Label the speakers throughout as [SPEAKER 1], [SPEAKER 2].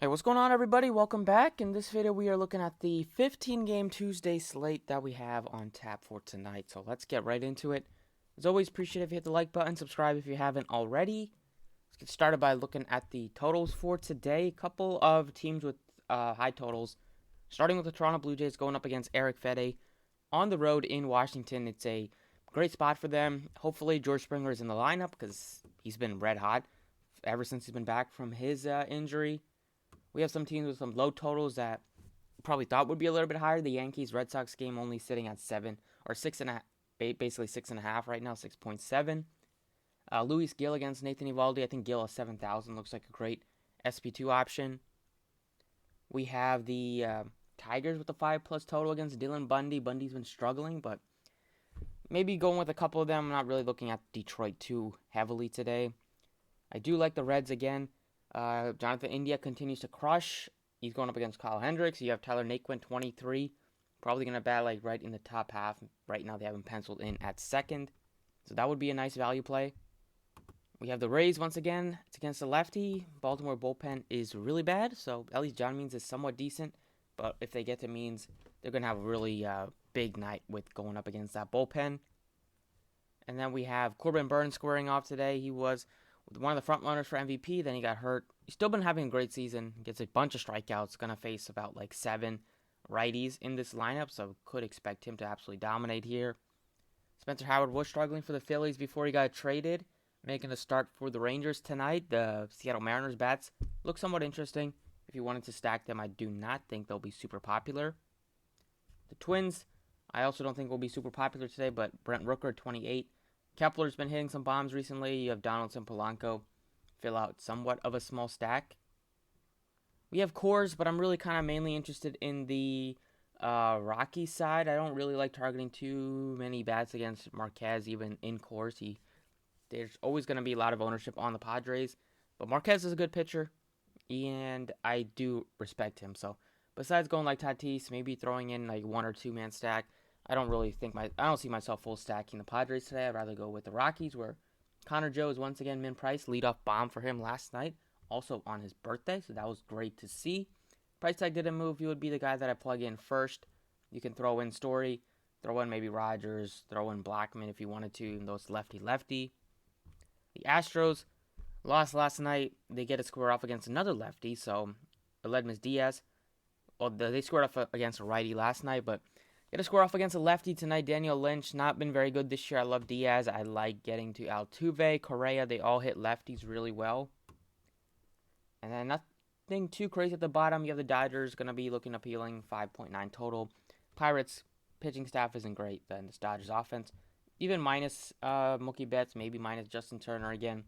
[SPEAKER 1] Hey, what's going on, everybody? Welcome back. In this video, we are looking at the 15-game Tuesday slate that we have on tap for tonight. So let's get right into it. As always, appreciate if you hit the like button, subscribe if you haven't already. Let's get started by looking at the totals for today. A couple of teams with high totals. Starting with the Toronto Blue Jays going up against Eric Fede on the road in Washington. It's a great spot for them. Hopefully, George Springer is in the lineup because he's been red hot ever since he's been back from his injury. We have some teams with some low totals that probably thought would be a little bit higher. The Yankees Red Sox game only sitting at 7 or 6.5, basically 6.5 right now, 6.7. Luis Gil against Nathan Eovaldi. I think Gil at 7,000 looks like a great SP2 option. We have the Tigers with the 5+ total against Dylan Bundy. Bundy's been struggling, but maybe going with a couple of them. I'm not really looking at Detroit too heavily today. I do like the Reds again. Jonathan India continues to crush. He's going up against Kyle Hendricks. You have Tyler Naquin, 23. Probably going to bat like right in the top half. Right now they have him penciled in at second. So that would be a nice value play. We have the Rays once again. It's against the lefty. Baltimore bullpen is really bad. So at least John Means is somewhat decent. But if they get to Means, they're going to have a really big night with going up against that bullpen. And then we have Corbin Burns squaring off today. He was one of the front runners for MVP. Then he got hurt. He's still been having a great season. Gets a bunch of strikeouts. Going to face about like 7 righties in this lineup. So could expect him to absolutely dominate here. Spencer Howard was struggling for the Phillies before he got traded. Making a start for the Rangers tonight. The Seattle Mariners bats look somewhat interesting. If you wanted to stack them, I do not think they'll be super popular. The Twins, I also don't think will be super popular today, but Brent Rooker, 28. Kepler's been hitting some bombs recently. You have Donaldson, Polanco fill out somewhat of a small stack. We have Coors, but I'm really kind of mainly interested in the Rocky side. I don't really like targeting too many bats against Marquez, even in Coors. There's always going to be a lot of ownership on the Padres, but Marquez is a good pitcher, and I do respect him. So besides going like Tatis, maybe throwing in like 1 or 2 man stack, I don't see myself full stacking the Padres today. I'd rather go with the Rockies, where Connor Joe is once again min price. Leadoff bomb for him last night, also on his birthday, so that was great to see. Price tag didn't move. He would be the guy that I plug in first. You can throw in Story, throw in maybe Rogers, throw in Blackman if you wanted to, and those lefty-lefty. The Astros lost last night. They get a square off against another lefty, so Aledmus Diaz. Well, they squared off against a righty last night, but get a score off against a lefty tonight. Daniel Lynch, not been very good this year. I love Diaz. I like getting to Altuve, Correa. They all hit lefties really well. And then nothing too crazy at the bottom. You have the Dodgers going to be looking appealing, 5.9 total. Pirates pitching staff isn't great. Then this Dodgers offense, even minus Mookie Betts, maybe minus Justin Turner again.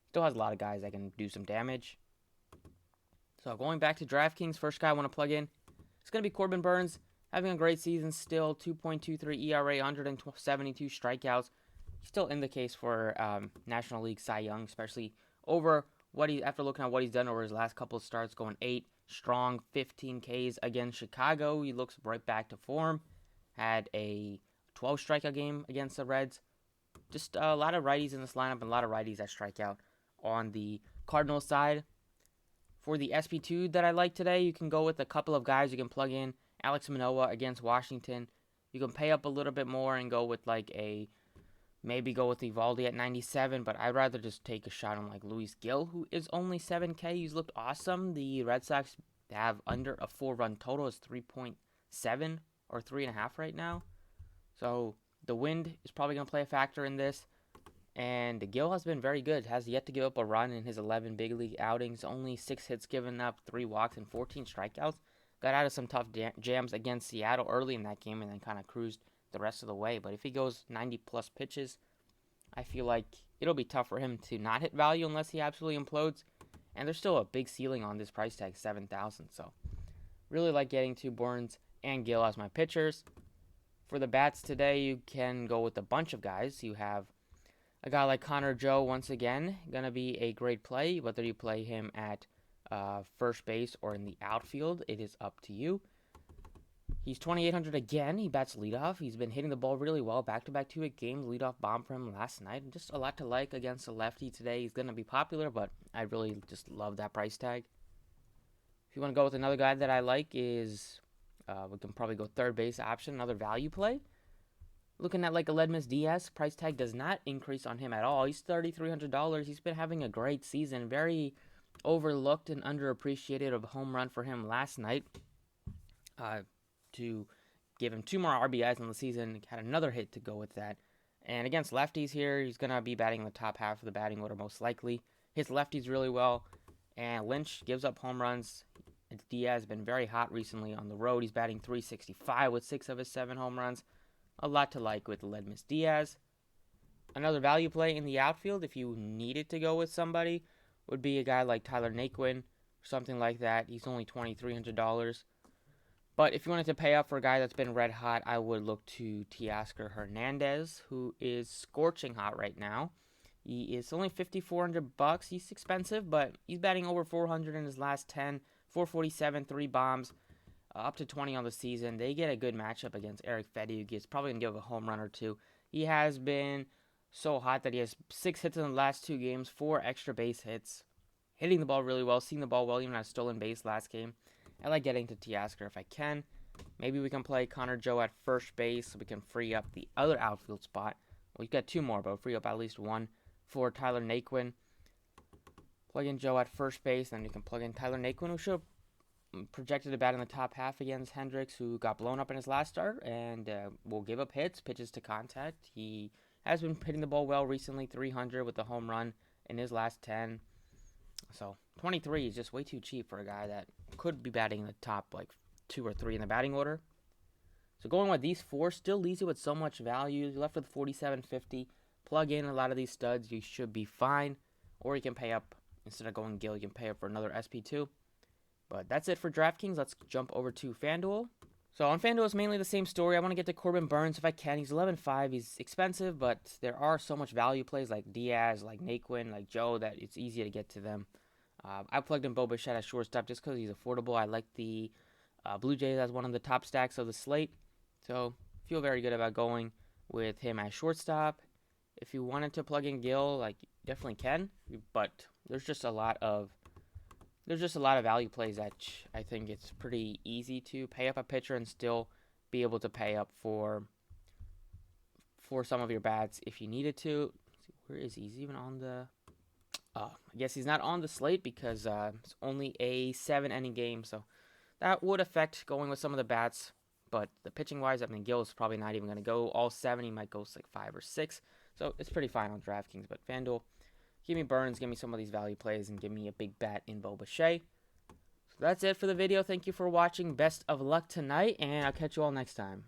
[SPEAKER 1] Still has a lot of guys that can do some damage. So going back to DraftKings, first guy I want to plug in, it's going to be Corbin Burns. Having a great season still, 2.23 ERA, 172 strikeouts. Still in the case for National League Cy Young, especially after looking at what he's done over his last couple of starts, going 8 strong, 15 Ks against Chicago. He looks right back to form. Had a 12 strikeout game against the Reds. Just a lot of righties in this lineup and a lot of righties that strike out on the Cardinals side. For the SP2 that I like today, you can go with a couple of guys you can plug in. Alex Manoah against Washington. You can pay up a little bit more and go with maybe go with Eovaldi at 97, but I'd rather just take a shot on like Luis Gil, who is only 7K. He's looked awesome. The Red Sox have under a 4-run total. It's 3.7 or 3.5 right now. So the wind is probably going to play a factor in this. And Gil has been very good. Has yet to give up a run in his 11 big league outings. Only 6 hits given up, 3 walks, and 14 strikeouts. Got out of some tough jams against Seattle early in that game and then kind of cruised the rest of the way. But if he goes 90-plus pitches, I feel like it'll be tough for him to not hit value unless he absolutely implodes. And there's still a big ceiling on this price tag, 7,000. So really like getting to Burns and Gil as my pitchers. For the bats today, you can go with a bunch of guys. You have a guy like Connor Joe, once again, going to be a great play. Whether you play him at first base or in the outfield, it is up to you. He's 2,800 again. He bats leadoff. He's been hitting the ball really well. Back-to-back 2-hit games. Leadoff bomb for him last night. Just a lot to like against a lefty today. He's going to be popular, but I really just love that price tag. If you want to go with another guy that I like is, we can probably go third base option, another value play. Looking at like Aledmus Diaz, price tag does not increase on him at all. He's $3,300. He's been having a great season. Very overlooked and underappreciated. A home run for him last night to give him 2 more RBIs in the season. Had another hit to go with that. And against lefties here, he's going to be batting in the top half of the batting order most likely. Hits lefties really well. And Lynch gives up home runs. Diaz has been very hot recently on the road. He's batting .365 with 6 of his 7 home runs. A lot to like with Aledmus Diaz. Another value play in the outfield, if you needed to go with somebody, would be a guy like Tyler Naquin or something like that. He's only $2,300. But if you wanted to pay up for a guy that's been red hot, I would look to Teoscar Hernandez, who is scorching hot right now. He is only $5,400. He's expensive, but he's batting over 400 in his last 10, 447, 3 bombs, up to 20 on the season. They get a good matchup against Eric Fedde, who is probably going to give a home run or 2. He has been so hot that he has 6 hits in the last 2 games, 4 extra base hits, hitting the ball really well, seeing the ball well, even at stolen base last game. I like getting to Teoscar if I can. Maybe we can play Connor Joe at first base so we can free up the other outfield spot. We've got 2 more, but free up at least 1 for Tyler Naquin. Plug in Joe at first base, then you can plug in Tyler Naquin, who should have projected to bat in the top half against Hendricks, who got blown up in his last start and will give up hits, pitches to contact. He has been hitting the ball well recently, 300 with the home run in his last 10. So 23 is just way too cheap for a guy that could be batting in the top like 2 or 3 in the batting order. So going with these 4 still leaves you with so much value. You're left with $4,750. Plug in a lot of these studs, you should be fine. Or you can pay up, instead of going Gil, you can pay up for another SP2. But that's it for DraftKings. Let's jump over to FanDuel. So on FanDuel, it's mainly the same story. I want to get to Corbin Burnes if I can. He's 11.5. He's expensive, but there are so much value plays like Diaz, like Naquin, like Joe, that it's easy to get to them. I plugged in Bo Bichette at shortstop just because he's affordable. I like the Blue Jays as one of the top stacks of the slate. So feel very good about going with him at shortstop. If you wanted to plug in Gil, like, you definitely can. But there's just a lot of value plays that I think it's pretty easy to pay up a pitcher and still be able to pay up for some of your bats if you needed to. Where is he? He's even on the... I guess he's not on the slate because it's only a 7-inning game, so that would affect going with some of the bats. But the pitching-wise, I mean, Gil is probably not even going to go all 7. He might go like 5 or 6. So it's pretty fine on DraftKings. But FanDuel, give me Burnes, give me some of these value plays, and give me a big bat in Bo Bichette. So that's it for the video. Thank you for watching. Best of luck tonight, and I'll catch you all next time.